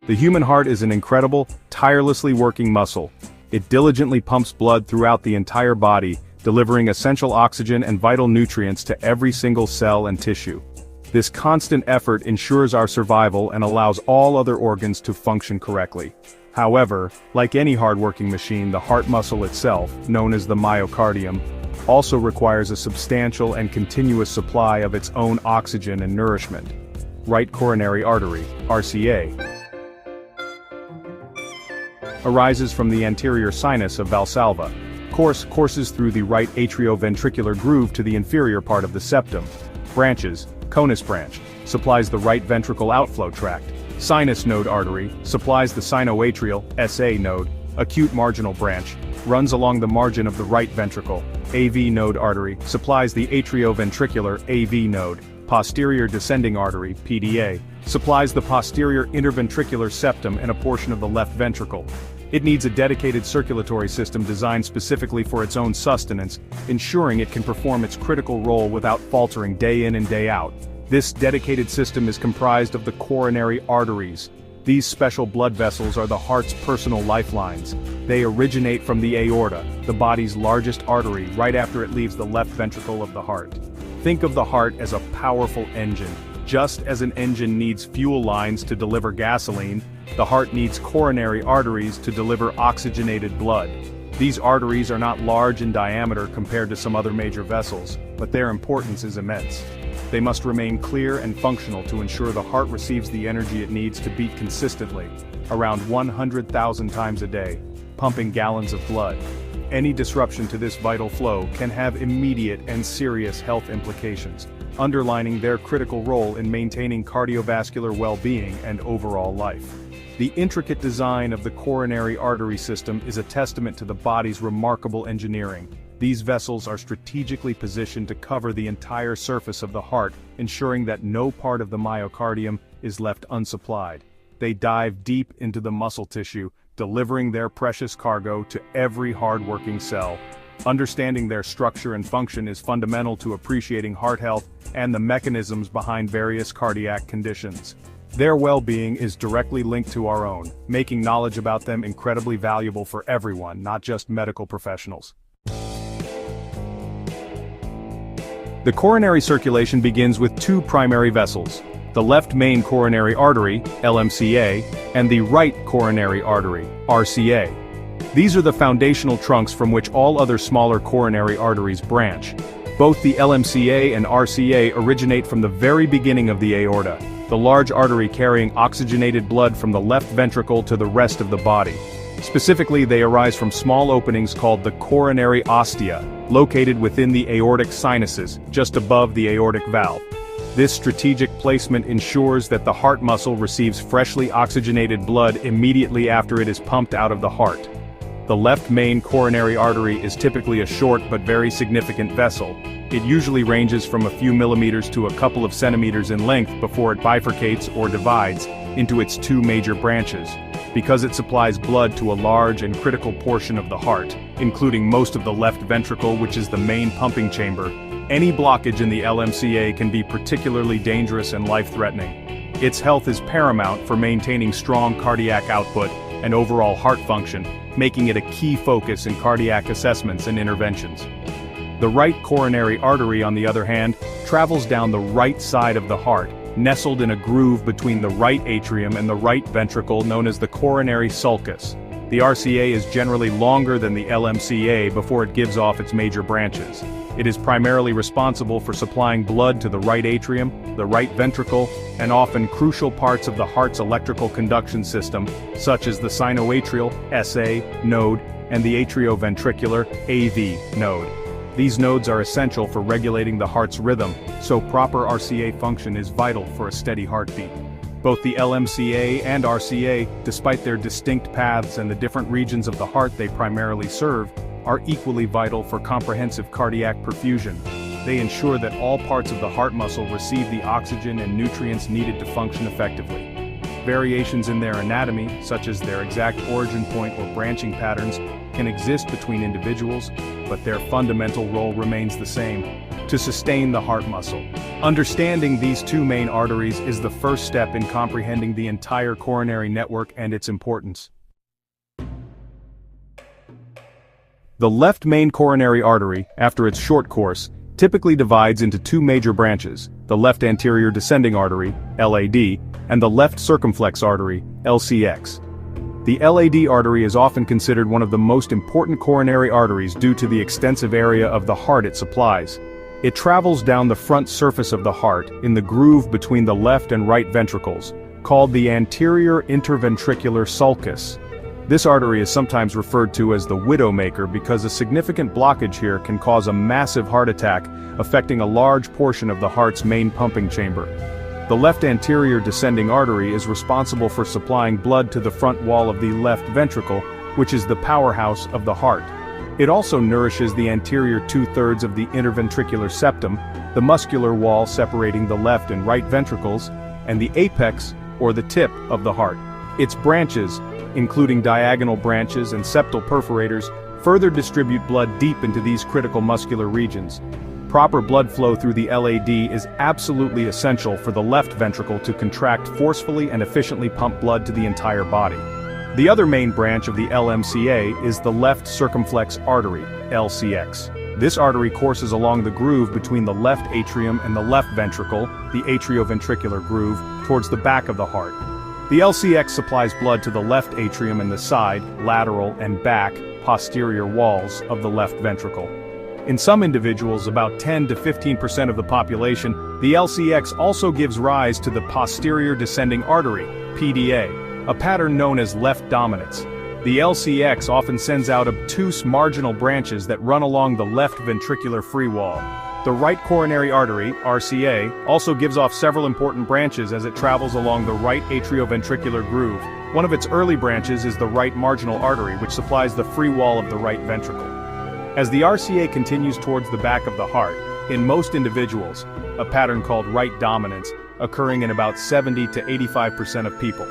The human heart is an incredible, tirelessly working muscle. It diligently pumps blood throughout the entire body, delivering essential oxygen and vital nutrients to every single cell and tissue. This constant effort ensures our survival and allows all other organs to function correctly. However, like any hard-working machine, the heart muscle itself, known as the myocardium, also requires a substantial and continuous supply of its own oxygen and nourishment. Right coronary artery, RCA, arises from the anterior sinus of Valsalva. Courses through the right atrioventricular groove to the inferior part of the septum. Branches, conus branch, supplies the right ventricle outflow tract. Sinus node artery, supplies the sinoatrial, SA node. Acute marginal branch, runs along the margin of the right ventricle. AV node artery, supplies the atrioventricular, AV node. Posterior descending artery, PDA, supplies the posterior interventricular septum and a portion of the left ventricle. It needs a dedicated circulatory system designed specifically for its own sustenance, ensuring it can perform its critical role without faltering day in and day out. This dedicated system is comprised of the coronary arteries. These special blood vessels are the heart's personal lifelines. They originate from the aorta, the body's largest artery, right after it leaves the left ventricle of the heart. Think of the heart as a powerful engine. Just as an engine needs fuel lines to deliver gasoline, the heart needs coronary arteries to deliver oxygenated blood. These arteries are not large in diameter compared to some other major vessels, but their importance is immense. They must remain clear and functional to ensure the heart receives the energy it needs to beat consistently, around 100,000 times a day, pumping gallons of blood. Any disruption to this vital flow can have immediate and serious health implications, underlining their critical role in maintaining cardiovascular well-being and overall life. The intricate design of the coronary artery system is a testament to the body's remarkable engineering. These vessels are strategically positioned to cover the entire surface of the heart, ensuring that no part of the myocardium is left unsupplied. They dive deep into the muscle tissue, delivering their precious cargo to every hard-working cell. Understanding their structure and function is fundamental to appreciating heart health and the mechanisms behind various cardiac conditions. Their well-being is directly linked to our own, making knowledge about them incredibly valuable for everyone, not just medical professionals. The coronary circulation begins with two primary vessels: the left main coronary artery, LMCA, and the right coronary artery, RCA. These are the foundational trunks from which all other smaller coronary arteries branch. Both the LMCA and RCA originate from the very beginning of the aorta, the large artery carrying oxygenated blood from the left ventricle to the rest of the body. Specifically, they arise from small openings called the coronary ostia, located within the aortic sinuses, just above the aortic valve. This strategic placement ensures that the heart muscle receives freshly oxygenated blood immediately after it is pumped out of the heart. The left main coronary artery is typically a short but very significant vessel. It usually ranges from a few millimeters to a couple of centimeters in length before it bifurcates or divides into its two major branches. Because it supplies blood to a large and critical portion of the heart, including most of the left ventricle, which is the main pumping chamber, any blockage in the LMCA can be particularly dangerous and life-threatening. Its health is paramount for maintaining strong cardiac output and overall heart function, making it a key focus in cardiac assessments and interventions. The right coronary artery, on the other hand, travels down the right side of the heart, nestled in a groove between the right atrium and the right ventricle known as the coronary sulcus. The RCA is generally longer than the LMCA before it gives off its major branches. It is primarily responsible for supplying blood to the right atrium, the right ventricle, and often crucial parts of the heart's electrical conduction system, such as the sinoatrial, SA, node, and the atrioventricular, AV, node. These nodes are essential for regulating the heart's rhythm, so proper RCA function is vital for a steady heartbeat. Both the LMCA and RCA, despite their distinct paths and the different regions of the heart they primarily serve, are equally vital for comprehensive cardiac perfusion. They ensure that all parts of the heart muscle receive the oxygen and nutrients needed to function effectively. Variations in their anatomy, such as their exact origin point or branching patterns, can exist between individuals, but their fundamental role remains the same: to sustain the heart muscle. Understanding these two main arteries is the first step in comprehending the entire coronary network and its importance. The left main coronary artery, after its short course, typically divides into two major branches, the left anterior descending artery, LAD, and the left circumflex artery, LCX. The LAD artery is often considered one of the most important coronary arteries due to the extensive area of the heart it supplies. It travels down the front surface of the heart in the groove between the left and right ventricles, called the anterior interventricular sulcus. This artery is sometimes referred to as the widowmaker because a significant blockage here can cause a massive heart attack, affecting a large portion of the heart's main pumping chamber. The left anterior descending artery is responsible for supplying blood to the front wall of the left ventricle, which is the powerhouse of the heart. It also nourishes the anterior two-thirds of the interventricular septum, the muscular wall separating the left and right ventricles, and the apex, or the tip, of the heart. Its branches, including diagonal branches and septal perforators, further distribute blood deep into these critical muscular regions. Proper blood flow through the LAD is absolutely essential for the left ventricle to contract forcefully and efficiently pump blood to the entire body. The other main branch of the LMCA is the left circumflex artery, LCX. This artery courses along the groove between the left atrium and the left ventricle, the atrioventricular groove, towards the back of the heart. The LCX supplies blood to the left atrium and the side, lateral, and back, posterior walls of the left ventricle. In some individuals, about 10 to 15% of the population, the LCX also gives rise to the posterior descending artery, PDA, a pattern known as left dominance. The LCX often sends out obtuse marginal branches that run along the left ventricular free wall. The right coronary artery, RCA, also gives off several important branches as it travels along the right atrioventricular groove. One of its early branches is the right marginal artery, which supplies the free wall of the right ventricle. As the RCA continues towards the back of the heart, in most individuals, a pattern called right dominance, occurring in about 70 to 85% of people,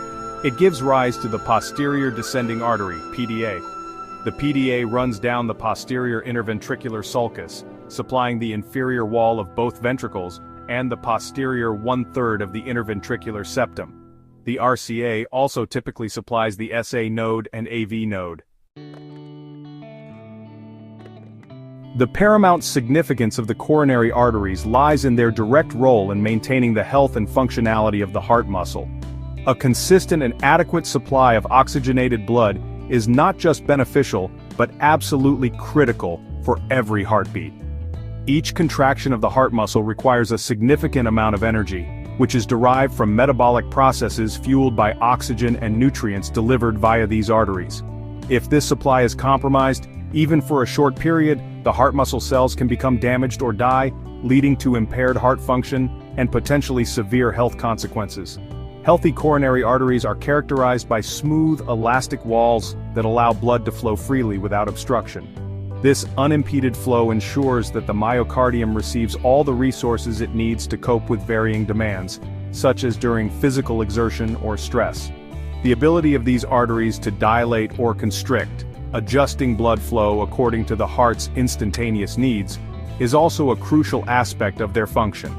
it gives rise to the posterior descending artery, PDA. The PDA runs down the posterior interventricular sulcus, supplying the inferior wall of both ventricles and the posterior one-third of the interventricular septum. The RCA also typically supplies the SA node and AV node. The paramount significance of the coronary arteries lies in their direct role in maintaining the health and functionality of the heart muscle. A consistent and adequate supply of oxygenated blood is not just beneficial, but absolutely critical for every heartbeat. Each contraction of the heart muscle requires a significant amount of energy, which is derived from metabolic processes fueled by oxygen and nutrients delivered via these arteries. If this supply is compromised, even for a short period, the heart muscle cells can become damaged or die, leading to impaired heart function and potentially severe health consequences. Healthy coronary arteries are characterized by smooth, elastic walls that allow blood to flow freely without obstruction. This unimpeded flow ensures that the myocardium receives all the resources it needs to cope with varying demands, such as during physical exertion or stress. The ability of these arteries to dilate or constrict, adjusting blood flow according to the heart's instantaneous needs, is also a crucial aspect of their function.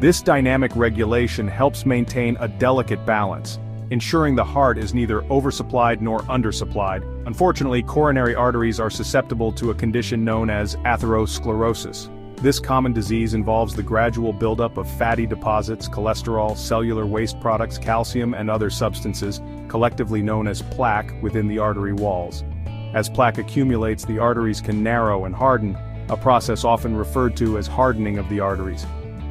This dynamic regulation helps maintain a delicate balance, ensuring the heart is neither oversupplied nor undersupplied. Unfortunately, coronary arteries are susceptible to a condition known as atherosclerosis. This common disease involves the gradual buildup of fatty deposits, cholesterol, cellular waste products, calcium, and other substances, collectively known as plaque, within the artery walls. As plaque accumulates, the arteries can narrow and harden, a process often referred to as hardening of the arteries.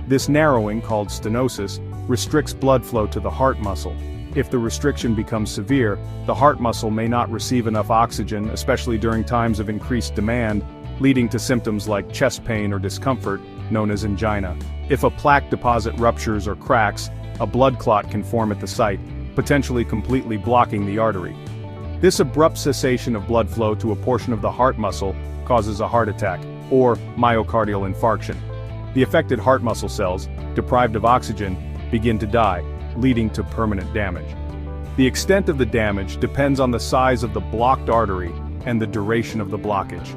This narrowing, called stenosis, restricts blood flow to the heart muscle. If the restriction becomes severe, the heart muscle may not receive enough oxygen, especially during times of increased demand, leading to symptoms like chest pain or discomfort, known as angina. If a plaque deposit ruptures or cracks, a blood clot can form at the site, potentially completely blocking the artery. This abrupt cessation of blood flow to a portion of the heart muscle causes a heart attack, or myocardial infarction. The affected heart muscle cells, deprived of oxygen, begin to die, leading to permanent damage. The extent of the damage depends on the size of the blocked artery and the duration of the blockage.